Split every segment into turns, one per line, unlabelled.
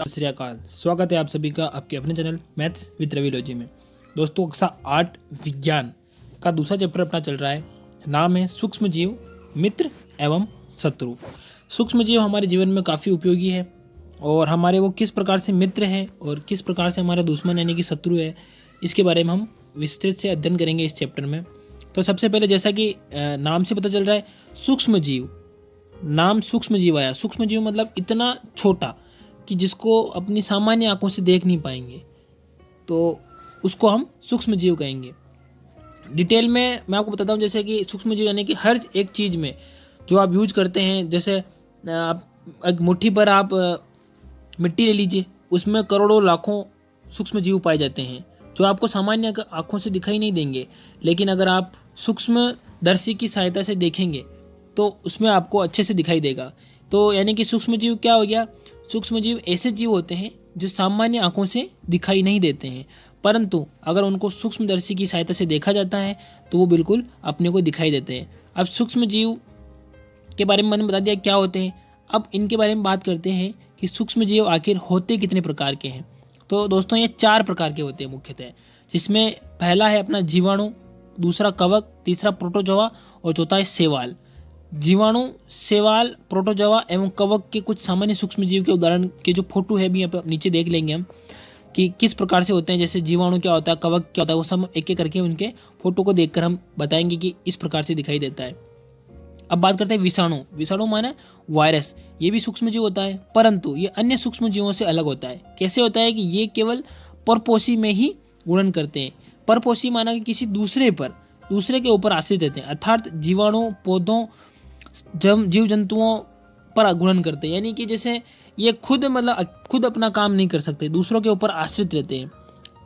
सत श्री अकाल। स्वागत है आप सभी का आपके अपने चैनल मैथ्स विद रविलॉजी में। दोस्तों कक्षा 8 विज्ञान का दूसरा चैप्टर अपना चल रहा है। नाम है सूक्ष्म जीव, मित्र एवं शत्रु। सूक्ष्म जीव हमारे जीवन में काफ़ी उपयोगी है और हमारे वो किस प्रकार से मित्र हैं और किस प्रकार से हमारा दुश्मन यानी कि शत्रु है, इसके बारे में हम विस्तृत से अध्ययन करेंगे इस चैप्टर में। तो सबसे पहले जैसा कि नाम से पता चल रहा है सूक्ष्म जीव, नाम सूक्ष्म जीव आया। सूक्ष्म जीव मतलब इतना छोटा कि जिसको अपनी सामान्य आंखों से देख नहीं पाएंगे, तो उसको हम सूक्ष्म जीव कहेंगे। डिटेल में मैं आपको बताता हूँ, जैसे कि सूक्ष्म जीव यानी कि हर एक चीज़ में जो आप यूज करते हैं, जैसे आप एक मुट्ठी पर आप मिट्टी ले लीजिए, उसमें करोड़ों लाखों सूक्ष्म जीव पाए जाते हैं जो आपको सामान्य आंखों से दिखाई नहीं देंगे, लेकिन अगर आप सूक्ष्मदर्शी की सहायता से देखेंगे तो उसमें आपको अच्छे से दिखाई देगा। तो यानी कि सूक्ष्म जीव क्या हो गया? सूक्ष्म जीव ऐसे जीव होते हैं जो सामान्य आंखों से दिखाई नहीं देते हैं, परंतु अगर उनको सूक्ष्मदर्शी की सहायता से देखा जाता है तो वो बिल्कुल अपने को दिखाई देते हैं। अब सूक्ष्म जीव के बारे में मैंने बता दिया क्या होते हैं। अब इनके बारे में बात करते हैं कि सूक्ष्म जीव आखिर होते कितने प्रकार के हैं। तो दोस्तों ये 4 प्रकार के होते हैं मुख्यतः, जिसमें पहला है अपना जीवाणु, दूसरा कवक, तीसरा प्रोटोजोआ और चौथा है शैवाल। जीवाणु, शैवाल, प्रोटोजोआ एवं कवक के कुछ सामान्य सूक्ष्म जीव के उदाहरण के जो फोटो है भी यहाँ पे नीचे देख लेंगे हम कि किस प्रकार से होते हैं। जैसे जीवाणु क्या होता है, कवक क्या होता है, वो सब एक एक करके उनके फोटो को देखकर हम बताएंगे कि इस प्रकार से दिखाई देता है। अब बात करते हैं विषाणु। विषाणु माने वायरस। ये भी सूक्ष्म जीव होता है, परंतु ये अन्य सूक्ष्म जीवों से अलग होता है। कैसे होता है कि ये केवल परपोषी में ही गुणन करते हैं। परपोषी माना कि किसी दूसरे के ऊपर आश्रित रहते हैं, अर्थात जीवाणु पौधों जीव जंतुओं पर गुणन करते हैं। यानी कि जैसे ये खुद अपना काम नहीं कर सकते, दूसरों के ऊपर आश्रित रहते हैं।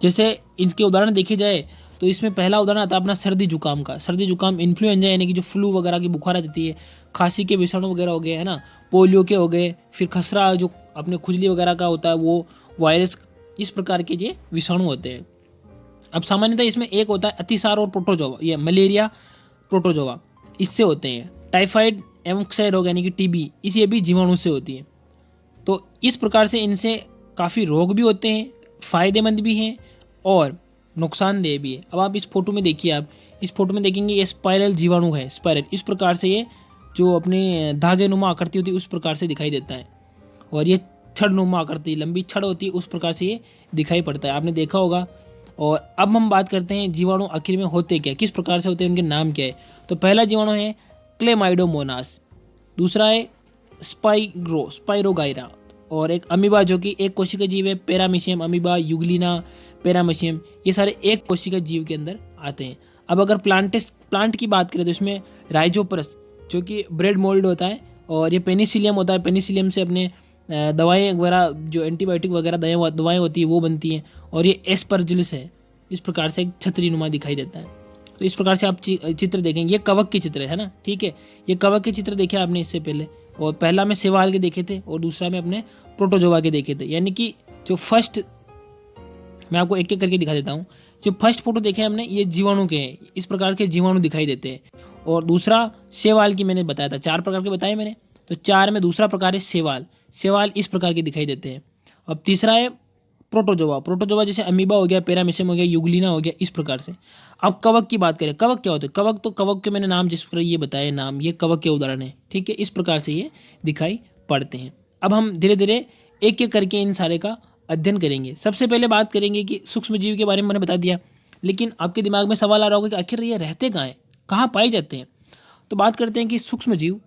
जैसे इसके उदाहरण देखे जाए तो इसमें पहला उदाहरण आता है अपना सर्दी जुकाम का। सर्दी जुकाम इन्फ्लुएंजा यानी कि जो फ्लू वगैरह की बुखार आ जाती है, खांसी के विषाणु वगैरह हो गए है ना, पोलियो के हो गए, फिर खसरा जो अपने खुजली वगैरह का होता है वो वायरस, इस प्रकार के ये विषाणु होते हैं। अब सामान्यतः इसमें एक होता है अतिसार और प्रोटोजोआ, ये मलेरिया प्रोटोजोआ, इससे होते हैं। टाइफाइड एवं क्षय रोग यानी कि टीबी, इस ये भी जीवाणु से होती है। तो इस प्रकार से इनसे काफ़ी रोग भी होते हैं, फायदेमंद भी हैं और नुकसानदेह भी है। अब आप इस फोटो में देखिए, आप इस फोटो में देखेंगे ये स्पाइरल जीवाणु है। स्पाइरल इस प्रकार से ये जो अपने धागे नुमा आकृति होती है उस प्रकार से दिखाई देता है, और ये छड़ नुमा आकृति, लंबी छड़ होती है, उस प्रकार से ये दिखाई पड़ता है, आपने देखा होगा। और अब हम बात करते हैं जीवाणु आखिर में होते क्या, किस प्रकार से होते हैं, उनके नाम क्या है। तो पहला जीवाणु है क्लेमाइडोमोनास, दूसरा है स्पाइरोगाइरा, और एक अमीबा जो कि एक कोशिका जीव है, पैरामीशियम अमीबा, यूग्लिना, पैरामीशियम, ये सारे एक कोशिका जीव के अंदर आते हैं। अब अगर प्लांट की बात करें तो इसमें राइजोपरस जो कि ब्रेड मोल्ड होता है, और ये पेनिसिलियम होता है। पेनिसिलियम से अपने दवाएं वगैरह, जो एंटीबायोटिक वगैरह दवाएं होती है वो बनती हैं, और ये एस्परजिलस है, इस प्रकार से एक छतरी नुमा दिखाई देता है। तो इस प्रकार से आप चित्र देखेंगे, ये कवक के चित्र है ना, ठीक है। ये कवक के चित्र देखे आपने इससे पहले, और पहला में शैवाल के देखे थे और दूसरा में अपने प्रोटोजोआ के देखे थे। यानी कि जो फर्स्ट, मैं आपको एक एक करके दिखा देता हूँ। जो फर्स्ट फोटो देखे हमने ये जीवाणु के हैं, इस प्रकार के जीवाणु दिखाई देते हैं। और दूसरा शैवाल की मैंने बताया था, 4 प्रकार के बताए मैंने, तो 4 में दूसरा प्रकार है शैवाल। शैवाल इस प्रकार के दिखाई देते हैं। अब तीसरा है प्रोटोजोआ। प्रोटोजोआ जैसे अमीबा हो गया, पैरामीशियम हो गया, यूग्लिना हो गया, इस प्रकार से। अब कवक की बात करें, कवक क्या होते हैं? कवक के मैंने नाम जिस प्रकार ये बताए नाम, ये कवक के उदाहरण है, ठीक है। इस प्रकार से ये दिखाई पड़ते हैं। अब हम धीरे धीरे एक एक करके इन सारे का अध्ययन करेंगे। सबसे पहले बात करेंगे कि सूक्ष्म जीव के बारे में मैंने बता दिया, लेकिन आपके दिमाग में सवाल आ रहा होगा कि आखिर ये रहते कहाँ हैं, कहाँ पाए जाते हैं। तो बात करते हैं कि सूक्ष्म जीव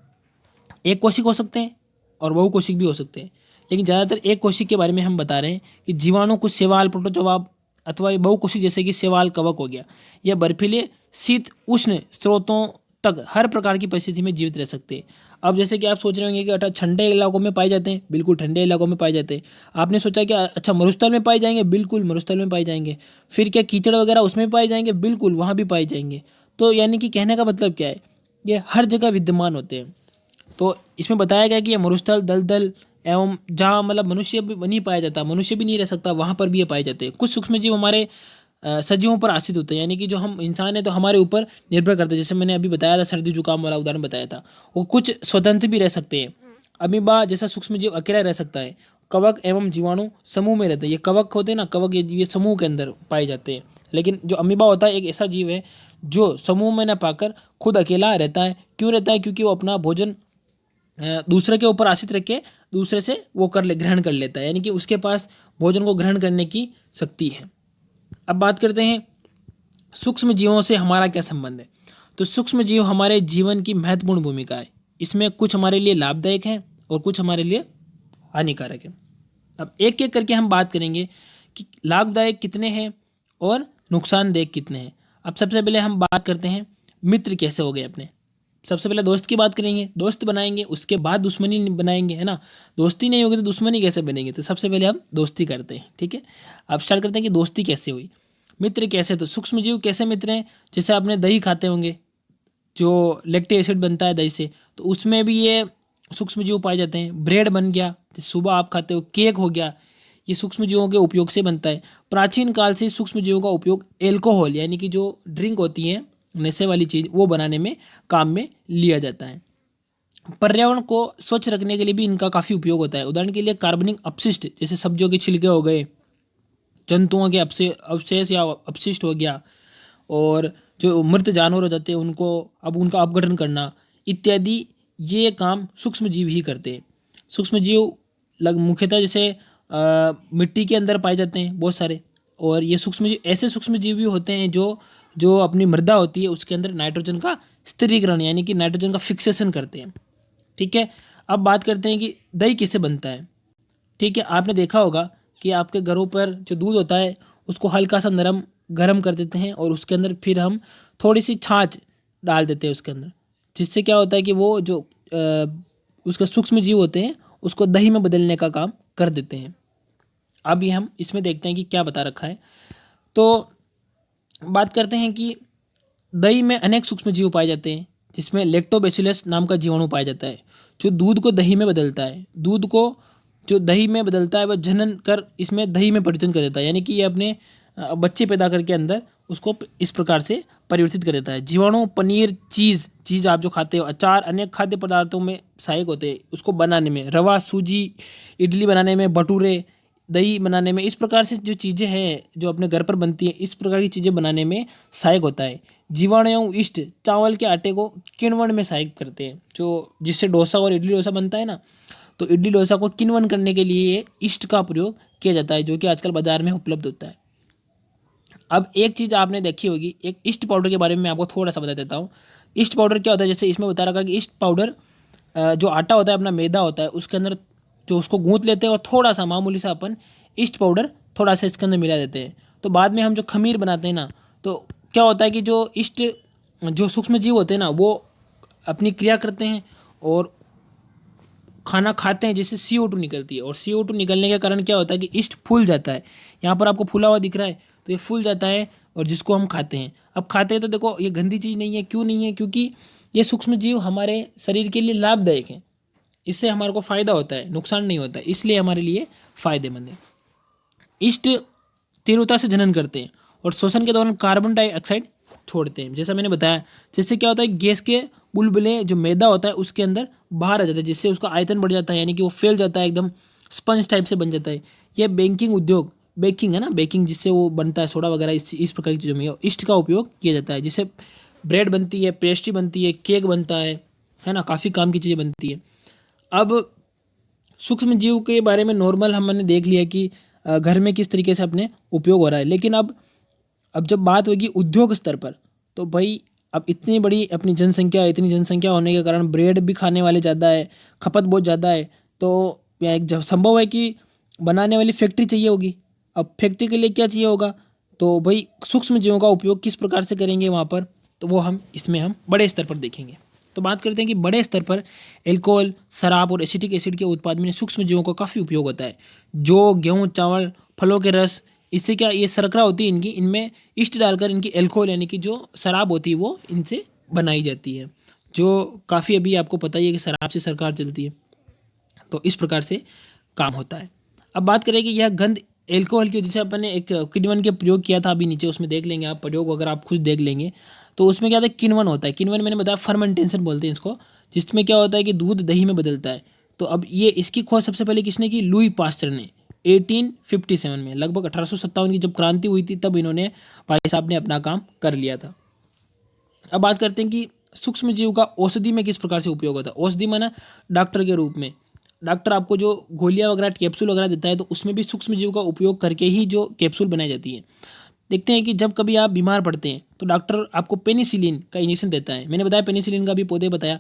एक कोशिक हो सकते हैं और बहुकोशिक भी हो सकते हैं, लेकिन ज़्यादातर एक कोशिक के बारे में हम बता रहे हैं कि जीवाणु कुछ शैवाल, प्रोटोजोआ अथवा बहुकोशिक जैसे कि शैवाल, कवक हो गया, यह बर्फीले शीत उष्ण स्रोतों तक हर प्रकार की परिस्थिति में जीवित रह सकते हैं। अब जैसे कि आप सोच रहे होंगे कि अच्छा ठंडे इलाकों में पाए जाते हैं, बिल्कुल ठंडे इलाकों में पाए जाते हैं। आपने सोचा कि अच्छा मरुस्थल में पाए जाएंगे, बिल्कुल मरुस्थल में पाए जाएंगे। फिर क्या कीचड़ वगैरह उसमें पाए जाएंगे, बिल्कुल वहाँ भी पाए जाएंगे। तो यानी कि कहने का मतलब क्या है, ये हर जगह विद्यमान होते हैं। तो इसमें बताया गया कि ये मरुस्थल, दलदल एवं जहाँ मतलब मनुष्य भी नहीं पाया जाता, मनुष्य भी नहीं रह सकता, वहाँ पर भी ये पाए जाते हैं। कुछ सूक्ष्म जीव हमारे सजीवों पर आश्रित होते हैं, यानी कि जो हम इंसान है तो हमारे ऊपर निर्भर करते हैं। जैसे मैंने अभी बताया था, सर्दी जुकाम वाला उदाहरण बताया था। वो कुछ स्वतंत्र भी रह सकते हैं। अमीबा जैसा सूक्ष्म जीव अकेला रह सकता है, कवक एवं जीवाणु समूह में रहते हैं। ये कवक होते हैं ना, कवक ये समूह के अंदर पाए जाते हैं। लेकिन जो अमीबा होता है एक ऐसा जीव है जो समूह में न पाकर खुद अकेला रहता है। क्यों रहता है? क्योंकि वो अपना भोजन दूसरे के ऊपर आश्रित रख के दूसरे से वो ग्रहण कर लेता है, यानी कि उसके पास भोजन को ग्रहण करने की शक्ति है। अब बात करते हैं सूक्ष्म जीवों से हमारा क्या संबंध है। तो सूक्ष्म जीव हमारे जीवन की महत्वपूर्ण भूमिका है। इसमें कुछ हमारे लिए लाभदायक है और कुछ हमारे लिए हानिकारक है। अब एक एक करके हम बात करेंगे कि लाभदायक कितने हैं और नुकसानदायक कितने हैं। अब सबसे पहले हम बात करते हैं मित्र कैसे हो गए अपने। सबसे पहले दोस्त की बात करेंगे, दोस्त बनाएंगे, उसके बाद दुश्मनी बनाएंगे, है ना। दोस्ती नहीं होगी तो दुश्मनी कैसे बनेगी। तो सबसे पहले हम दोस्ती करते हैं, ठीक है। अब स्टार्ट करते हैं कि दोस्ती कैसे हुई, मित्र कैसे। तो सूक्ष्म जीव कैसे मित्र हैं? जैसे आपने दही खाते होंगे, जो लैक्टिक एसिड बनता है दही से, तो उसमें भी ये सूक्ष्म जीव पाए जाते हैं। ब्रेड बन गया, सुबह आप खाते हो, केक हो गया, ये सूक्ष्म जीवों के उपयोग से बनता है। प्राचीन काल से सूक्ष्म जीवों का उपयोग एल्कोहल यानी कि जो ड्रिंक होती है नशे वाली चीज़ वो बनाने में काम में लिया जाता है। पर्यावरण को स्वच्छ रखने के लिए भी इनका काफ़ी उपयोग होता है। उदाहरण के लिए कार्बनिक अपशिष्ट जैसे सब्जियों के छिलके हो गए, जंतुओं के अवशेष या अपशिष्ट हो गया, और जो मृत जानवर हो जाते हैं उनको अब उनका अपघटन करना इत्यादि, ये काम सूक्ष्म जीव ही करते हैं। सूक्ष्म जीव मुख्यतः जैसे मिट्टी के अंदर पाए जाते हैं बहुत सारे, और ये सूक्ष्म जीव ऐसे सूक्ष्म जीव भी होते हैं जो अपनी मृदा होती है उसके अंदर नाइट्रोजन का स्थिरीकरण यानी कि नाइट्रोजन का फिक्सेशन करते हैं, ठीक है। अब बात करते हैं कि दही किससे बनता है, ठीक है। आपने देखा होगा कि आपके घरों पर जो दूध होता है उसको हल्का सा नरम गर्म कर देते हैं और उसके अंदर फिर हम थोड़ी सी छाछ डाल देते हैं उसके अंदर, जिससे क्या होता है कि वो जो उसके सूक्ष्म जीव होते हैं उसको दही में बदलने का काम कर देते हैं। अब ये हम इसमें देखते हैं कि क्या बता रखा है। तो बात करते हैं कि दही में अनेक सूक्ष्म जीव पाए जाते हैं, जिसमें लैक्टोबैसिलस नाम का जीवाणु पाया जाता है जो दूध को दही में बदलता है। दूध को जो दही में बदलता है वह जनन कर इसमें दही में परिवर्तन कर देता है, यानी कि ये अपने बच्चे पैदा करके अंदर उसको इस प्रकार से परिवर्तित कर देता है। जीवाणु पनीर, चीज़ आप जो खाते हो, अचार, अनेक खाद्य पदार्थों में सहायक होते हैं उसको बनाने में। रवा, सूजी, इडली बनाने में, भटूरे, दही बनाने में, इस प्रकार से जो चीज़ें हैं जो अपने घर पर बनती हैं इस प्रकार की चीज़ें बनाने में सहायक होता है। जीवाणु एवं यीस्ट चावल के आटे को किण्वन में सहायक करते हैं, जो जिससे डोसा और इडली डोसा बनता है ना, तो इडली डोसा को किण्वन करने के लिए ये यीस्ट का प्रयोग किया जाता है, जो कि आजकल बाजार में उपलब्ध होता है। अब एक चीज़ आपने देखी होगी, एक ईस्ट पाउडर के बारे में मैं आपको थोड़ा सा बता देता हूँ। ईस्ट पाउडर क्या होता है, जैसे इसमें बता रखा कि ईस्ट पाउडर जो आटा होता है, अपना मैदा होता है, उसके अंदर जो उसको गूंथ लेते हैं और थोड़ा सा मामूली सा अपन ईस्ट पाउडर थोड़ा सा इसके अंदर मिला देते हैं। तो बाद में हम जो खमीर बनाते हैं ना, तो क्या होता है कि जो सूक्ष्म जीव होते हैं ना वो अपनी क्रिया करते हैं और खाना खाते हैं, जिससे CO2 निकलती है, और CO2 निकलने के कारण क्या होता है कि ईस्ट फूल जाता है। यहाँ पर आपको फूला हुआ दिख रहा है, तो ये फूल जाता है और जिसको हम खाते हैं। अब खाते हैं तो देखो ये गंदी चीज़ नहीं है। क्यों नहीं है? क्योंकि ये सूक्ष्म जीव हमारे शरीर के लिए लाभदायक है, इससे हमारे को फ़ायदा होता है, नुकसान नहीं होता है, इसलिए हमारे लिए फ़ायदेमंद है। ईस्ट तीव्रता से जनन करते हैं और श्वसन के दौरान कार्बन डाइऑक्साइड छोड़ते हैं। जैसा मैंने बताया, जिससे क्या होता है गैस के बुलबुले जो मैदा होता है उसके अंदर बाहर आ जाता है, जिससे उसका आयतन बढ़ जाता है, यानी कि वो फैल जाता है, एकदम स्पंज टाइप से बन जाता है। यह बेकिंग उद्योग, बेकिंग है ना, बेकिंग जिससे वो बनता है सोडा वगैरह, इस प्रकार की चीज़ों में ईस्ट का उपयोग किया जाता है, जिससे ब्रेड बनती है, पेस्ट्री बनती है, केक बनता है ना, काफ़ी काम की चीज़ें बनती है। अब सूक्ष्म जीव के बारे में नॉर्मल हमने देख लिया कि घर में किस तरीके से अपने उपयोग हो रहा है, लेकिन अब जब बात होगी उद्योग स्तर पर, तो भाई अब इतनी बड़ी अपनी जनसंख्या है, इतनी जनसंख्या होने के कारण ब्रेड भी खाने वाले ज़्यादा है, खपत बहुत ज़्यादा है, तो जब संभव है कि बनाने वाली फैक्ट्री चाहिए होगी। अब फैक्ट्री के लिए क्या चाहिए होगा, तो भाई सूक्ष्म जीवों का उपयोग किस प्रकार से करेंगे वहाँ पर, तो वो हम बड़े स्तर पर देखेंगे। तो बात करते हैं कि बड़े स्तर पर एल्कोहल, शराब और एसिटिक एसिड के उत्पादन में सूक्ष्म जीवों का काफ़ी उपयोग होता है। जो गेहूँ, चावल, फलों के रस, इससे क्या ये शर्करा होती है इनमें ईस्ट डालकर इनकी एल्कोहल यानी कि जो शराब होती है वो इनसे बनाई जाती है, जो काफ़ी अभी आपको पता ही है कि शराब से सरकार चलती है। तो इस प्रकार से काम होता है। अब बात करें कि यह गंध एल्कोहल की वजह से अपन ने एक किण्वन के प्रयोग किया था, अभी नीचे उसमें देख लेंगे आप प्रयोग, अगर आप खुद देख लेंगे तो उसमें क्या होता है किण्वन होता है। किण्वन मैंने बताया फर्मेंटेशन बोलते हैं इसको, जिसमें क्या होता है कि दूध दही में बदलता है। तो अब ये इसकी खोज सबसे पहले किसने की? लुई पास्चर ने 1857 में, लगभग 1857 की जब क्रांति हुई थी तब इन्होंने, भाई साहब ने अपना काम कर लिया था। अब बात करते हैं कि सूक्ष्म जीव का औषधि में किस प्रकार से उपयोग होता है। औषधि माना डॉक्टर के रूप में, डॉक्टर आपको जो गोलियां वगैरह कैप्सूल वगैरह देता है तो उसमें भी सूक्ष्म जीव का उपयोग करके ही जो कैप्सूल बनाई जाती है। देखते हैं कि जब कभी आप बीमार पड़ते हैं तो डॉक्टर आपको पेनिसिलिन का इंजेक्शन देता है। मैंने बताया पेनिसिलिन का भी पौधे बताया।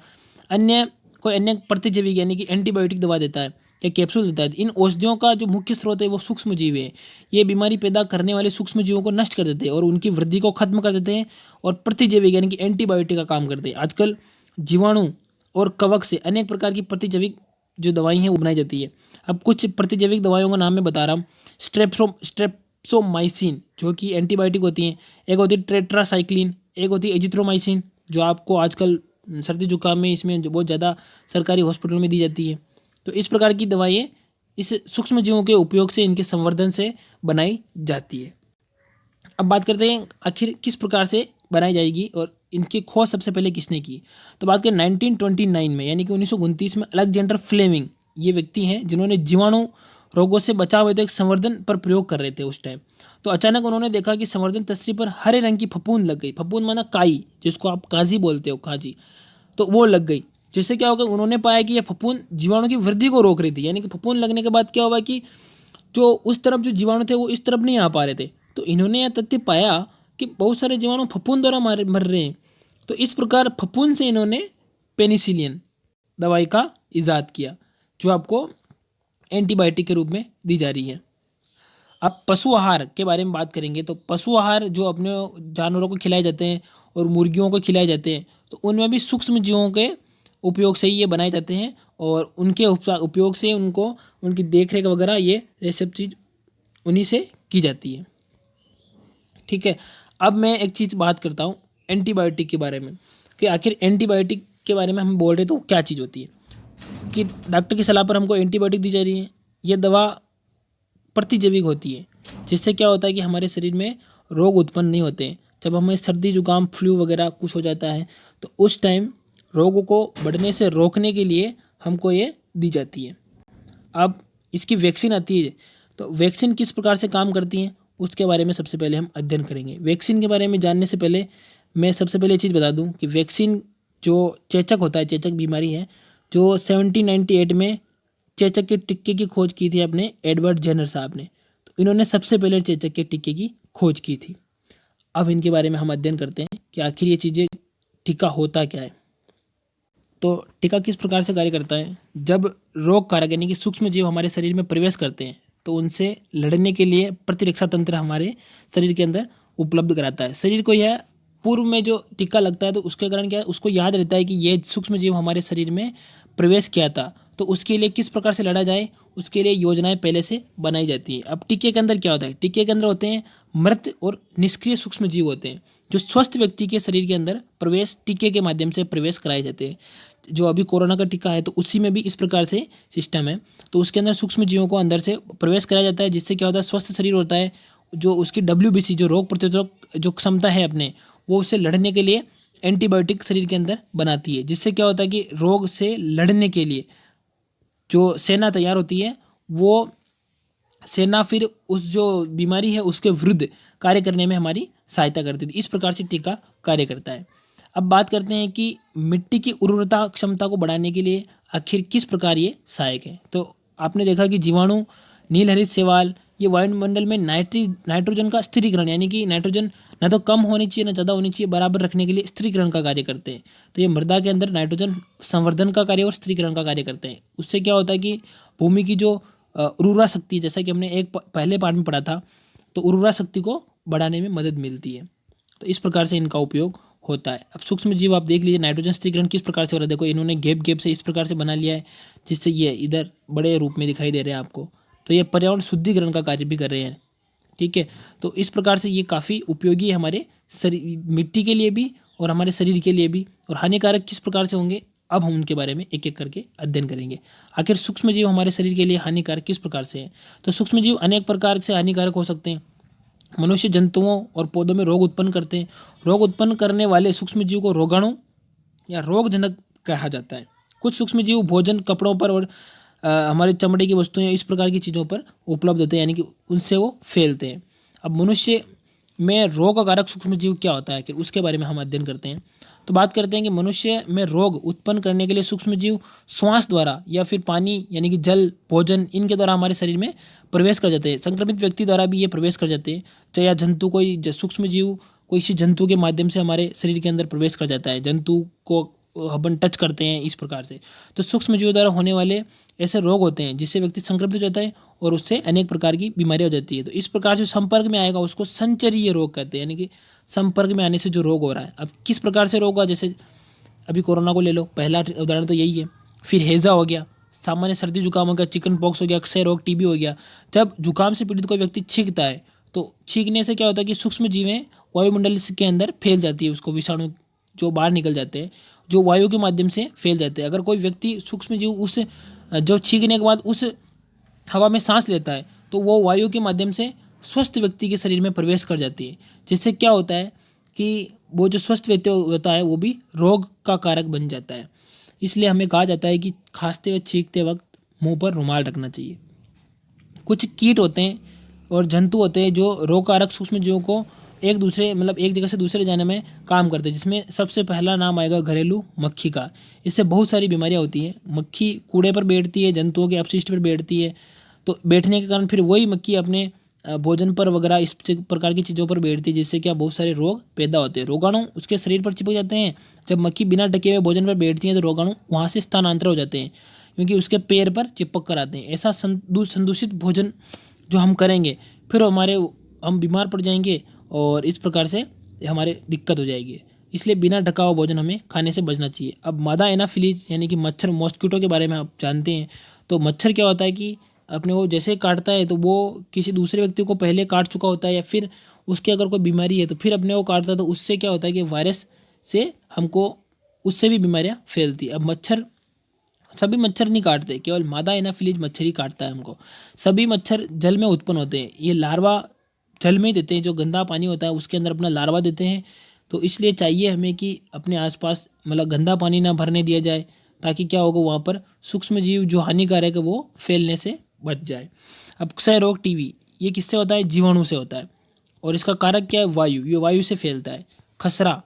कोई अन्य प्रतिजैविक यानी कि एंटीबायोटिक दवा देता है या कैप्सूल देता है। इन औषधियों का जो मुख्य स्रोत है वो सूक्ष्म जीव है। ये बीमारी पैदा करने वाले सूक्ष्म जीवों को नष्ट कर देते हैं और उनकी वृद्धि को खत्म कर देते हैं और प्रतिजैविक यानी कि एंटीबायोटिक का काम करते हैं। आजकल जीवाणु और कवक से अनेक प्रकार की प्रतिजैविक जो दवाई हैं वो बनाई जाती है। अब कुछ प्रतिजैविक दवाइयों का नाम मैं बता रहा हूँ। स्ट्रेप्सोमाइसिन जो कि एंटीबायोटिक होती हैं, एक होती है टेट्रासाइक्लिन, एक होती है एजिथ्रोमाइसिन जो आपको आजकल सर्दी जुकाम में इसमें जो बहुत ज़्यादा सरकारी हॉस्पिटलों में दी जाती है। तो इस प्रकार की दवाएं इस सूक्ष्म जीवों के उपयोग से, इनके संवर्धन से बनाई जाती है। अब बात करते हैं आखिर किस प्रकार से बनाई जाएगी और इनकी खोज सबसे पहले किसने की। तो बात करें 1929 में यानी कि 1929 में अलेक्जेंडर फ्लेमिंग ये व्यक्ति हैं जिन्होंने जीवाणु रोगों से बचाव हेतु एक संवर्धन पर प्रयोग कर रहे थे उस टाइम। तो अचानक उन्होंने देखा कि संवर्धन तस्वीर पर हरे रंग की फफूंद लग गई। फफूंद माना काई, जिसको आप काजी बोलते हो, काजी, तो वो लग गई। जिससे क्या होगा, उन्होंने पाया कि यह फफूंद जीवाणु की वृद्धि को रोक रही थी। यानी कि फफूंद लगने के बाद क्या हुआ कि जो उस तरफ जो जीवाणु थे वो इस तरफ नहीं आ पा रहे थे। तो इन्होंने यह तथ्य पाया कि बहुत सारे जीवाणु फफूंद द्वारा मर रहे हैं। तो इस प्रकार फफूंद से इन्होंने पेनिसिलिन दवाई का इजाद किया जो आपको एंटीबायोटिक के रूप में दी जा रही है। अब पशु आहार के बारे में बात करेंगे तो पशु आहार जो अपने जानवरों को खिलाए जाते हैं और मुर्गियों को खिलाए जाते हैं तो उनमें भी सूक्ष्म जीवों के उपयोग से ही ये बनाए जाते हैं और उनके उपयोग से उनको उनकी देखरेख वगैरह ये सब चीज़ उन्हीं से की जाती है। ठीक है, अब मैं एक चीज़ बात करता हूँ एंटीबायोटिक के बारे में कि आखिर एंटीबायोटिक के बारे में हम बोल रहे तो क्या चीज़ होती है। कि डॉक्टर की सलाह पर हमको एंटीबायोटिक दी जा रही है। ये दवा प्रतिजैविक होती है जिससे क्या होता है कि हमारे शरीर में रोग उत्पन्न नहीं होते हैं। जब हमें सर्दी जुकाम फ्लू वगैरह कुछ हो जाता है तो उस टाइम रोगों को बढ़ने से रोकने के लिए हमको ये दी जाती है। अब इसकी वैक्सीन आती है तो वैक्सीन किस प्रकार से काम करती हैं उसके बारे में सबसे पहले हम अध्ययन करेंगे। वैक्सीन के बारे में जानने से पहले मैं सबसे पहले ये चीज़ बता दूं कि वैक्सीन जो चेचक होता है, चेचक बीमारी है जो 1798 में चेचक के टिक्के की खोज की थी अपने एडवर्ड जेनर साहब ने। तो इन्होंने सबसे पहले चेचक के टिक्के की खोज की थी। अब इनके बारे में हम अध्ययन करते हैं कि आखिर ये चीज़ें, टीका होता क्या है। तो टीका किस प्रकार से कार्य करता है। जब रोग कारक यानी कि सूक्ष्म जीव हमारे शरीर में प्रवेश करते हैं तो उनसे लड़ने के लिए प्रतिरक्षा तंत्र हमारे शरीर के अंदर उपलब्ध कराता है। शरीर को यह पूर्व में जो टीका लगता है तो उसके कारण क्या है, उसको याद रहता है कि ये सूक्ष्म जीव हमारे शरीर में प्रवेश किया था तो उसके लिए किस प्रकार से लड़ा जाए, उसके लिए योजनाएं पहले से बनाई जाती है। अब टीके के अंदर क्या होता है, टीके के अंदर होते हैं मृत और निष्क्रिय सूक्ष्म जीव होते हैं जो स्वस्थ व्यक्ति के शरीर के अंदर प्रवेश टीके के माध्यम से प्रवेश कराए जाते हैं। जो अभी कोरोना का टीका है तो उसी में भी इस प्रकार से सिस्टम है। तो उसके अंदर सूक्ष्म जीवों को अंदर से प्रवेश कराया जाता है जिससे क्या होता है, स्वस्थ शरीर होता है। जो उसकी WBC जो रोग प्रतिरोधक जो क्षमता है अपने, वो उससे लड़ने के लिए एंटीबायोटिक शरीर के अंदर बनाती है। जिससे क्या होता है कि रोग से लड़ने के लिए जो सेना तैयार होती है वो सेना फिर उस जो बीमारी है उसके विरुद्ध कार्य करने में हमारी सहायता करती थी। इस प्रकार से टीका कार्य करता है। अब बात करते हैं कि मिट्टी की उर्वरता क्षमता को बढ़ाने के लिए आखिर किस प्रकार ये सहायक है। तो आपने देखा कि जीवाणु, नीलहरित शैवाल, ये वायुमंडल में नाइट्रोजन का स्थिरीकरण यानी कि नाइट्रोजन ना तो कम होनी चाहिए ना ज़्यादा होनी चाहिए, बराबर रखने के लिए स्थिरीकरण का कार्य करते हैं। तो ये मृदा के अंदर नाइट्रोजन संवर्धन का कार्य और स्थिरीकरण का कार्य करते हैं। उससे क्या होता है कि भूमि की जो उर्वरा शक्ति, जैसा कि हमने एक पहले पार्ट में पढ़ा था, तो उर्वरा शक्ति को बढ़ाने में मदद मिलती है। तो इस प्रकार से इनका उपयोग होता है। अब सूक्ष्म जीव आप देख लीजिए नाइट्रोजन स्थिरीकरण किस प्रकार से हो रहा है। देखो इन्होंने गैप से इस प्रकार से बना लिया है जिससे ये इधर बड़े रूप में दिखाई दे रहे हैं आपको। तो ये पर्यावरण शुद्धिकरण का कार्य भी कर रहे हैं। ठीक है, तो इस प्रकार से ये काफ़ी उपयोगी है हमारे शरीर, मिट्टी के लिए भी और हमारे शरीर के लिए भी। और हानिकारक किस प्रकार से होंगे अब हम उनके बारे में एक एक करके अध्ययन करेंगे। आखिर सूक्ष्म जीव हमारे शरीर के लिए हानिकारक किस प्रकार से हैं। तो सूक्ष्म जीव अनेक प्रकार से हानिकारक हो सकते हैं। मनुष्य, जंतुओं और पौधों में रोग उत्पन्न करते हैं। रोग उत्पन्न करने वाले सूक्ष्म जीव को रोगाणु या रोगजनक कहा जाता है। कुछ सूक्ष्म जीव भोजन, कपड़ों पर और हमारे चमड़े की वस्तुएं, इस प्रकार की चीज़ों पर उपलब्ध होते हैं, यानी कि उनसे वो फैलते हैं। अब मनुष्य में रोगकारक सूक्ष्म जीव क्या होता है कि उसके बारे में हम अध्ययन करते हैं। तो बात करते हैं कि मनुष्य में रोग उत्पन्न करने के लिए सूक्ष्म जीव श्वास द्वारा या फिर पानी यानी कि जल, भोजन, इनके द्वारा हमारे शरीर में प्रवेश कर जाते हैं। संक्रमित व्यक्ति द्वारा भी ये प्रवेश कर जाते हैं, चाहे या जंतु कोई सूक्ष्म जीव कोई किसी जंतु के माध्यम से हमारे शरीर के अंदर प्रवेश कर जाता है, जंतु को अपन टच करते हैं इस प्रकार से। तो सूक्ष्म जीवों द्वारा होने वाले ऐसे रोग होते हैं जिससे व्यक्ति संक्रमित हो जाता है और उससे अनेक प्रकार की बीमारियां हो जाती है। तो इस प्रकार से संपर्क में आएगा उसको संचरीय रोग कहते हैं, यानी कि संपर्क में आने से जो रोग हो रहा है। अब किस प्रकार से रोग हुआ, जैसे अभी कोरोना को ले लो, पहला उदाहरण तो यही है। फिर हैजा हो गया, सामान्य सर्दी जुकाम हो गया, चिकन पॉक्स हो गया, क्षय रोग, टीबी हो गया। जब जुकाम से पीड़ित कोई व्यक्ति छींकता है तो छींकने से क्या होता है कि सूक्ष्म जीवें वायुमंडल के अंदर फैल जाती है, उसको विषाणु जो बाहर निकल जाते हैं, जो वायु के माध्यम से फैल जाते हैं। अगर कोई व्यक्ति सूक्ष्म जीव उस जो छींकने के बाद उस हवा में सांस लेता है तो वो वायु के माध्यम से स्वस्थ व्यक्ति के शरीर में प्रवेश कर जाती है, जिससे क्या होता है कि वो जो स्वस्थ व्यक्ति होता है वो भी रोग का कारक बन जाता है। इसलिए हमें कहा जाता है कि खांसते हुए छींकते वक्त मुंह पर रुमाल रखना चाहिए। कुछ कीट होते हैं और जंतु होते हैं जो रोगकारक सूक्ष्म जीवों को एक दूसरे एक जगह से दूसरे जाने में काम करते हैं, जिसमें सबसे पहला नाम आएगा घरेलू मक्खी का। इससे बहुत सारी बीमारियां होती हैं। मक्खी कूड़े पर बैठती है, जंतुओं के अपशिष्ट पर बैठती है, तो बैठने के कारण फिर वही मक्खी अपने भोजन पर वगैरह इस प्रकार की चीज़ों पर बैठती है, जिससे क्या बहुत सारे रोग पैदा होते हैं। रोगाणु उसके शरीर पर चिपक जाते हैं। जब मक्खी बिना ढके हुए भोजन पर बैठती है तो रोगाणु वहाँ से स्थानांतर हो जाते हैं, क्योंकि उसके पैर पर चिपक कर आते हैं। ऐसा संदूषित भोजन जो हम करेंगे फिर हम बीमार पड़ जाएंगे और इस प्रकार से हमारे दिक्कत हो जाएगी। इसलिए बिना ढका हुआ भोजन हमें खाने से बचना चाहिए। अब मादा एनाफिलीज यानी कि मच्छर, मॉस्किटो के बारे में आप जानते हैं। तो मच्छर क्या होता है कि अपने वो जैसे काटता है तो वो किसी दूसरे व्यक्ति को पहले काट चुका होता है, या फिर उसके अगर कोई बीमारी है तो फिर अपने को काटता है, तो उससे क्या होता है कि वायरस से हमको उससे भी बीमारियाँ फैलती है। अब सभी मच्छर नहीं काटते, केवल मादा एनाफिलीज मच्छर ही काटता है हमको। सभी मच्छर जल में उत्पन्न होते हैं, ये लार्वा जल में ही देते हैं, जो गंदा पानी होता है उसके अंदर अपना लार्वा देते हैं। तो इसलिए चाहिए हमें कि अपने आसपास गंदा पानी ना भरने दिया जाए, ताकि क्या होगा वहाँ पर सूक्ष्म जीव जो हानिकारक है वो फैलने से बच जाए। अब क्षय रोग, टीबी, ये किससे होता है? जीवाणु से होता है, और इसका कारक क्या है? वायु। ये वायु से फैलता है। खसरा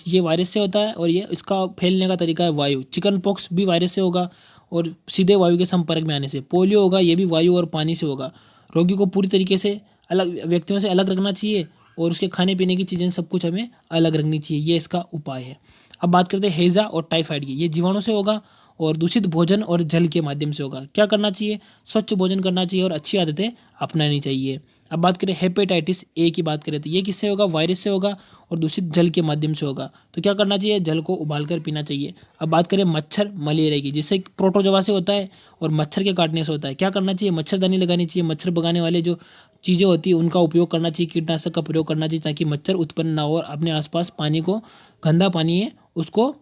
ये वायरस से होता है और ये इसका फैलने का तरीका है वायु। चिकन पॉक्स भी वायरस से होगा और सीधे वायु के संपर्क में आने से। पोलियो होगा, ये भी वायु और पानी से होगा। रोगी को पूरी तरीके से अलग व्यक्तियों से अलग रखना चाहिए और उसके खाने पीने की चीज़ें सब कुछ हमें अलग रखनी चाहिए। ये इसका उपाय है। अब बात करते हैं हैजा और टाइफाइड की। ये जीवाणु से होगा और दूषित भोजन और जल के माध्यम से होगा। क्या करना चाहिए? स्वच्छ भोजन करना चाहिए और अच्छी आदतें अपनानी चाहिए। अब बात करें हेपेटाइटिस ए की बात करें तो ये किससे होगा? वायरस से होगा और दूषित जल के माध्यम से होगा। तो क्या करना चाहिए? जल को उबालकर पीना चाहिए। अब बात करें मच्छर मलेरिया की, जिससे प्रोटोजोआ से होता है और मच्छर के काटने से होता है। क्या करना चाहिए? मच्छरदानी लगानी चाहिए। मच्छर भगाने वाले जो चीज़ें होती है उनका उपयोग करना चाहिए, कीटनाशक का प्रयोग करना चाहिए, ताकि मच्छर उत्पन्न ना हो। और अपने आसपास पानी को, गंदा पानी है उसको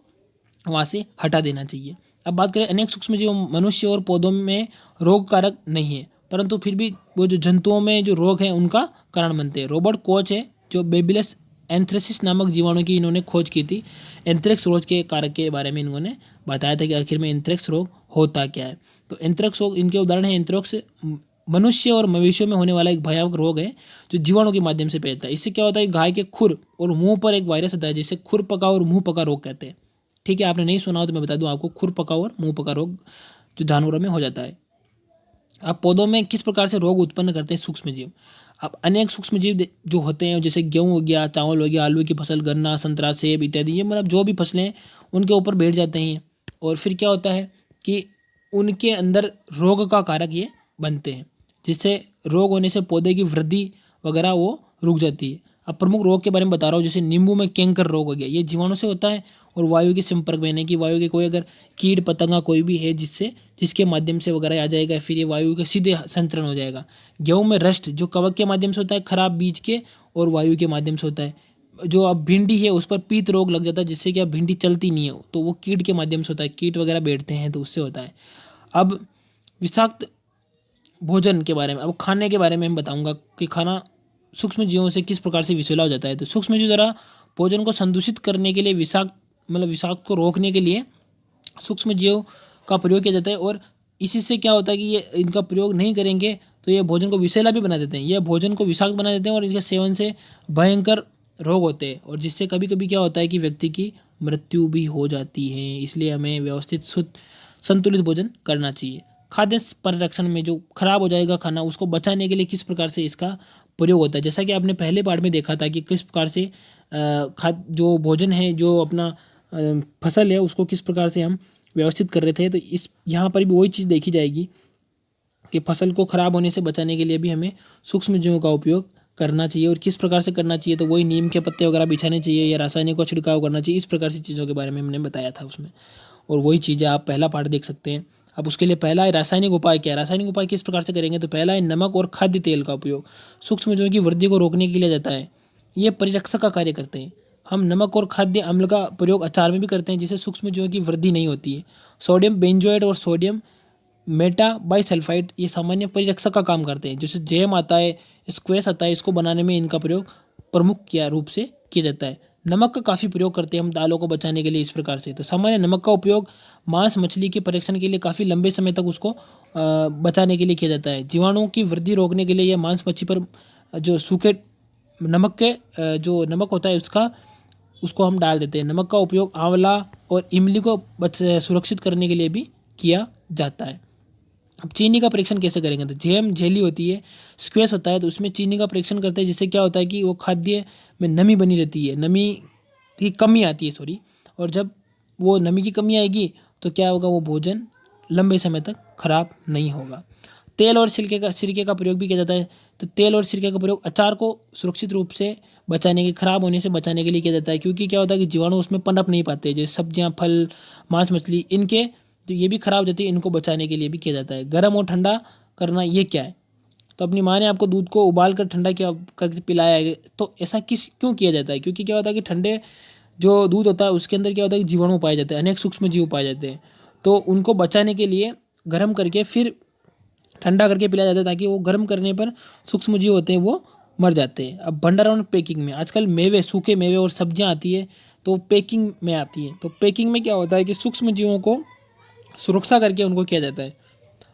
वहाँ से हटा देना चाहिए। अब बात करें अनेक सूक्ष्म जीव मनुष्य और पौधों में रोग कारक नहीं है, परंतु फिर भी वो जो जंतुओं में जो रोग है उनका कारण बनते हैं। रॉबर्ट कोच है जो बेबिलस एंथ्रेसिस नामक जीवाणु की इन्होंने खोज की थी। एंथ्रेक्स रोग के कारक के बारे में इन्होंने बताया था कि आखिर में एंथ्रेक्स रोग होता क्या है। तो एंथ्रेक्स रोग, इनके उदाहरण है एंथ्रेक्स मनुष्य और मवेशियों में होने वाला एक भयावह रोग है जो जीवाणु के माध्यम से फैलता है। इससे क्या होता है? गाय के खुर और मुंह पर एक वायरस आता है जिसे खुर पका और मुंह पका रोग कहते हैं। ठीक है, आपने नहीं सुना हो तो मैं बता दूं आपको, खुर पका और मुंह पका रोग जो जानवरों में हो जाता है। अब पौधों में किस प्रकार से रोग उत्पन्न करते हैं सूक्ष्म जीव? अब अनेक सूक्ष्म जीव जो होते हैं, जैसे गेहूँ हो गया, चावल हो गया, आलू की फसल, गन्ना, संतरा, सेब इत्यादि, ये जो भी फसलें हैं उनके ऊपर बैठ जाते हैं और फिर क्या होता है कि उनके अंदर रोग का कारक ये बनते हैं, जिससे रोग होने से पौधे की वृद्धि वगैरह वो रुक जाती है। अब प्रमुख रोग के बारे में बता रहा हूँ, जैसे नींबू में कैंकर रोग हो गया, ये जीवाणु से होता है और वायु के संपर्क में, यानी कि वायु के कोई अगर कीट पतंगा कोई भी है जिसके माध्यम से वगैरह आ जाएगा, फिर ये वायु के सीधे संचरण हो जाएगा। गेहूँ में रस्ट जो कवक के माध्यम से होता है, खराब बीज के, और वायु के माध्यम से होता है। जो अब भिंडी है उस पर पीत रोग लग जाता है, जिससे कि अब भिंडी चलती नहीं है, तो वो कीट के माध्यम से होता है। कीट वगैरह बैठते हैं तो उससे होता है। अब विषाक्त भोजन के बारे में, अब खाने के बारे में हम बताऊंगा कि खाना सूक्ष्म जीवों से किस प्रकार से विषैला हो जाता है। तो सूक्ष्म जीव द्वारा भोजन को संदूषित करने के लिए विषाक्त को रोकने के लिए सूक्ष्म जीव का प्रयोग किया जाता है। और इसी से क्या होता है कि ये इनका प्रयोग नहीं करेंगे तो ये भोजन को विषैला भी बना देते हैं, ये भोजन को विषाक्त बना देते हैं और इसके सेवन से भयंकर रोग होते हैं और जिससे कभी कभी क्या होता है कि व्यक्ति की मृत्यु भी हो जाती है। इसलिए हमें व्यवस्थित शुद्ध संतुलित भोजन करना चाहिए। खाद्य परिरक्षण में जो खराब हो जाएगा खाना उसको बचाने के लिए किस प्रकार से इसका प्रयोग होता है, जैसा कि आपने पहले पार्ट में देखा था कि किस प्रकार से जो भोजन है, जो अपना फसल है, उसको किस प्रकार से हम व्यवस्थित कर रहे थे। तो इस यहाँ पर भी वही चीज़ देखी जाएगी कि फसल को खराब होने से बचाने के लिए भी हमें सूक्ष्म जीवों का उपयोग करना चाहिए। और किस प्रकार से करना चाहिए, तो वही नीम के पत्ते वगैरह बिछाने चाहिए या रासायनिक का छिड़काव करना चाहिए। इस प्रकार से चीज़ों के बारे में हमने बताया था उसमें, और वही चीज़ें आप पहला पार्ट देख सकते हैं। अब उसके लिए पहला है रासायनिक उपाय क्या है। रासायनिक उपाय किस प्रकार से करेंगे, तो पहला है नमक और खाद्य तेल का उपयोग सूक्ष्म जीवों की वृद्धि को रोकने के लिए जाता है। ये परिरक्षक का कार्य करते हैं। हम नमक और खाद्य अम्ल का प्रयोग अचार में भी करते हैं जिससे सूक्ष्म जीवों की वृद्धि नहीं होती है। सोडियम बेंजोएट और सोडियम मेटा बाइसल्फाइड ये सामान्य परिरक्षक का काम करते हैं। जैसे जैम आता है, स्क्वैश आता है, इसको बनाने में इनका प्रयोग प्रमुख क्या रूप से किया जाता है। नमक का काफ़ी प्रयोग करते हैं हम दालों को बचाने के लिए इस प्रकार से। तो सामान्य नमक का उपयोग मांस मछली के परीक्षण के लिए काफ़ी लंबे समय तक उसको बचाने के लिए किया जाता है। जीवाणुओं की वृद्धि रोकने के लिए यह मांस मच्छी पर जो सूखे नमक के जो नमक होता है उसको हम डाल देते हैं। नमक का उपयोग आंवला और इमली को सुरक्षित करने के लिए भी किया जाता है। अब चीनी का परीक्षण कैसे करेंगे, तो जैम झेली होती है, स्क्वैश होता है, तो उसमें चीनी का परीक्षण करते हैं जिससे क्या होता है कि वो खाद्य में नमी बनी रहती है, नमी की कमी आती है सॉरी। और जब वो नमी की कमी आएगी तो क्या होगा, वो भोजन लंबे समय तक खराब नहीं होगा। तेल और सिरके का प्रयोग भी किया जाता है। तो तेल और सिरके का प्रयोग अचार को सुरक्षित रूप से बचाने के खराब होने से बचाने के लिए किया जाता है, क्योंकि क्या होता है कि जीवाणु उसमें पनप नहीं पाते, जैसे सब्जियां, फल, मांस मछली, इनके तो ये भी खराब हो जाती है, इनको बचाने के लिए भी किया जाता है। गर्म और ठंडा करना ये क्या है, तो अपनी माँ ने आपको दूध को उबाल कर ठंडा किया करके पिलाया है, तो ऐसा क्यों किया जाता है, क्योंकि क्या होता है कि ठंडे जो दूध होता है उसके अंदर क्या होता है कि जीवाणु पाए जाते हैं, अनेक सूक्ष्म जीव पाए जाते हैं, तो उनको बचाने के लिए गर्म करके फिर ठंडा करके पिलाया जाता है ताकि वो गर्म करने पर सूक्ष्म जीव होते हैं वो मर जाते हैं। अब भंडारण पैकिंग में आजकल मेवे, सूखे मेवे और सब्जियां आती है तो पैकिंग में आती है। तो पैकिंग में क्या होता है कि सूक्ष्म जीवों को सुरक्षा करके उनको किया जाता है।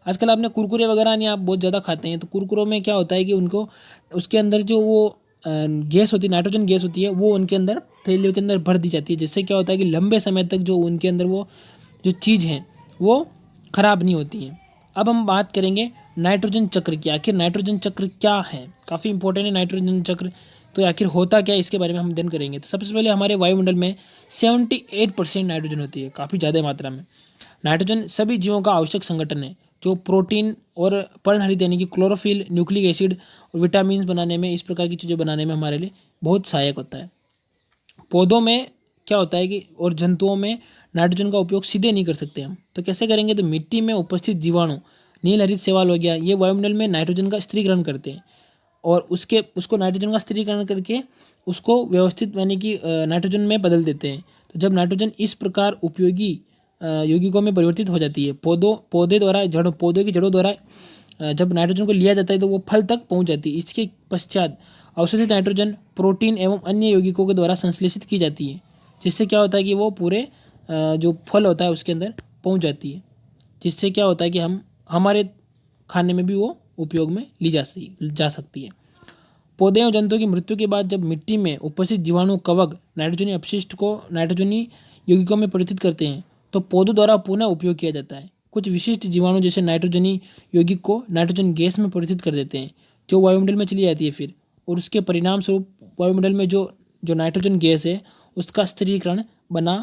आजकल आपने कुरकुरे वगैरह नहीं आप बहुत ज़्यादा खाते हैं, तो कुरकुरों में क्या होता है कि उनको उसके अंदर जो वो गैस होती है, नाइट्रोजन गैस होती है, वो उनके अंदर थैलियों के अंदर भर दी जाती है, जिससे क्या होता है कि लंबे समय तक जो उनके अंदर वो जो चीज़ है वो खराब नहीं होती है। अब हम बात करेंगे नाइट्रोजन चक्र की। आखिर नाइट्रोजन चक्र क्या है, काफ़ी इंपॉर्टेंट है नाइट्रोजन चक्र। तो आखिर होता क्या है इसके बारे में हम अध्ययन करेंगे। तो सबसे पहले हमारे वायुमंडल में 78% नाइट्रोजन होती है, काफ़ी ज़्यादा मात्रा में। नाइट्रोजन सभी जीवों का आवश्यक संगठन है जो प्रोटीन और पर्णहरित यानी कि क्लोरोफिल, न्यूक्लिक एसिड और विटामिन बनाने में, इस प्रकार की चीज़ें बनाने में हमारे लिए बहुत सहायक होता है। पौधों में क्या होता है कि और जंतुओं में नाइट्रोजन का उपयोग सीधे नहीं कर सकते हम, तो कैसे करेंगे, तो मिट्टी में उपस्थित जीवाणु, नील हरित शैवाल हो गया, ये वायुमंडल में नाइट्रोजन का स्थिरीकरण करते हैं और उसको नाइट्रोजन का स्थिरीकरण करके उसको व्यवस्थित यानी कि नाइट्रोजन में बदल देते हैं। तो जब नाइट्रोजन इस प्रकार उपयोगी यौगिकों में परिवर्तित हो जाती है, पौधे की जड़ों द्वारा जब नाइट्रोजन को लिया जाता है तो वो फल तक पहुंच जाती है। इसके पश्चात अवशोषित नाइट्रोजन प्रोटीन एवं अन्य यौगिकों के द्वारा संश्लेषित की जाती है, जिससे क्या होता है कि वो पूरे जो फल होता है उसके अंदर पहुंच जाती है, जिससे क्या होता है कि हमारे खाने में भी वो उपयोग में ली जा सकती है। पौधे और जंतुओं की मृत्यु के बाद जब मिट्टी में उपस्थित जीवाणु कवक नाइट्रोजनी अपशिष्ट को नाइट्रोजनी यौगिकों में परिवर्तित करते हैं तो पौधों द्वारा पुनः उपयोग किया जाता है। कुछ विशिष्ट जीवाणु जैसे नाइट्रोजनी यौगिक को नाइट्रोजन गैस में परिवर्तित कर देते हैं जो वायुमंडल में चली जाती है फिर, और उसके परिणाम स्वरूप वायुमंडल में जो नाइट्रोजन गैस है उसका स्थिरीकरण बना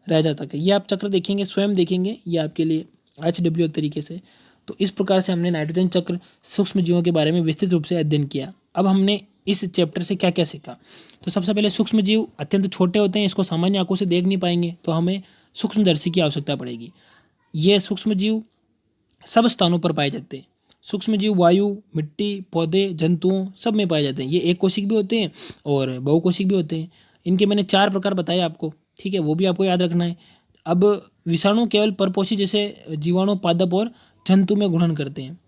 रह जाता है। ये आप चक्र देखेंगे, स्वयं देखेंगे, ये आपके लिए HW एक तरीके से। तो इस प्रकार से हमने नाइट्रोजन चक्र सूक्ष्म जीवों के बारे में विस्तृत रूप से अध्ययन किया। अब हमने इस चैप्टर से क्या क्या सीखा, तो सबसे पहले सूक्ष्म जीव अत्यंत छोटे होते हैं, इसको सामान्य आंखों से देख नहीं पाएंगे, तो हमें सूक्ष्मदर्शी की आवश्यकता पड़ेगी। ये सूक्ष्म जीव सब स्थानों पर पाए जाते हैं। सूक्ष्म जीव वायु, मिट्टी, पौधे, जंतुओं सब में पाए जाते हैं। ये एक कोशिक भी होते हैं और बहुकोशिक भी होते हैं। इनके मैंने 4 प्रकार बताए आपको, ठीक है, वो भी आपको याद रखना है। अब विषाणु केवल परपोषी जैसे जीवाणु, पादप और जंतु में गुणन करते हैं,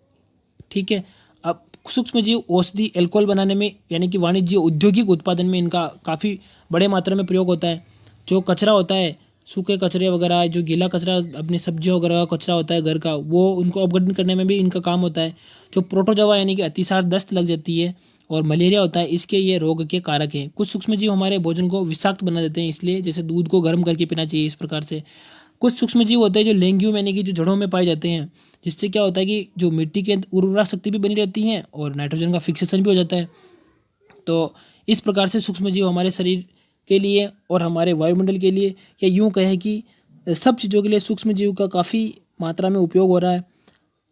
ठीक है। अब सूक्ष्म जीव औषधि, एल्कोहल बनाने में यानी कि वाणिज्य औद्योगिक उत्पादन में इनका काफ़ी बड़े मात्रा में प्रयोग होता है। जो कचरा होता है सूखे कचरे वगैरह, जो गीला कचरा अपनी सब्जियों वगैरह का कचरा होता है घर का, वो उनको अपघटन करने में भी इनका काम होता है। जो प्रोटोजोआ यानी कि अतिसार दस्त लग जाती है और मलेरिया होता है, इसके ये रोग के कारक हैं। कुछ सूक्ष्मजीव हमारे भोजन को विषाक्त बना देते हैं, इसलिए जैसे दूध को गर्म करके पीना चाहिए इस प्रकार से। कुछ सूक्ष्मजीव होते हैं जो लेंग्यूम यानी कि जो जड़ों में पाए जाते हैं, जिससे क्या होता है कि जो मिट्टी के उर्वरा शक्ति भी बनी रहती है और नाइट्रोजन का फिक्सेशन भी हो जाता है। तो इस प्रकार से सूक्ष्मजीव हमारे शरीर के लिए और हमारे वायुमंडल के लिए, या यूँ कहें कि सब चीज़ों के लिए सूक्ष्मजीव का काफ़ी मात्रा में उपयोग हो रहा है।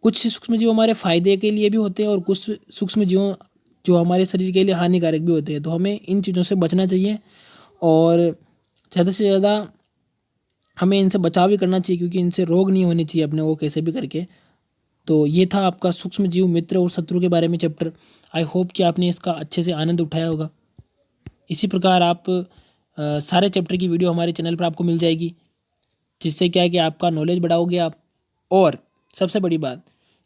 कुछ सूक्ष्मजीव हमारे फायदे के लिए भी होते हैं और कुछ सूक्ष्मजीव जो हमारे शरीर के लिए हानिकारक भी होते हैं। तो हमें इन चीज़ों से बचना चाहिए और ज़्यादा से ज़्यादा हमें इनसे बचाव भी करना चाहिए, क्योंकि इनसे रोग नहीं होने चाहिए अपने को कैसे भी करके। तो ये था आपका सूक्ष्मजीव मित्र और शत्रु के बारे में चैप्टर। आई होप कि आपने इसका अच्छे से आनंद उठाया होगा। इसी प्रकार आप सारे चैप्टर की वीडियो हमारे चैनल पर आपको मिल जाएगी, जिससे क्या है कि आपका नॉलेज बढ़ाओगे आप। और सबसे बड़ी बात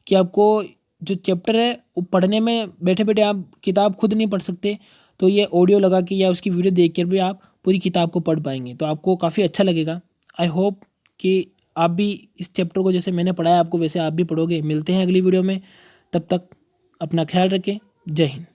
कि आपको जो चैप्टर है वो पढ़ने में बैठे बैठे आप किताब खुद नहीं पढ़ सकते, तो ये ऑडियो लगा के या उसकी वीडियो देख कर भी आप पूरी किताब को पढ़ पाएंगे, तो आपको काफ़ी अच्छा लगेगा। आई होप कि आप भी इस चैप्टर को जैसे मैंने पढ़ाया आपको वैसे आप भी पढ़ोगे। मिलते हैं अगली वीडियो में, तब तक अपना ख्याल रखें। जय हिंद।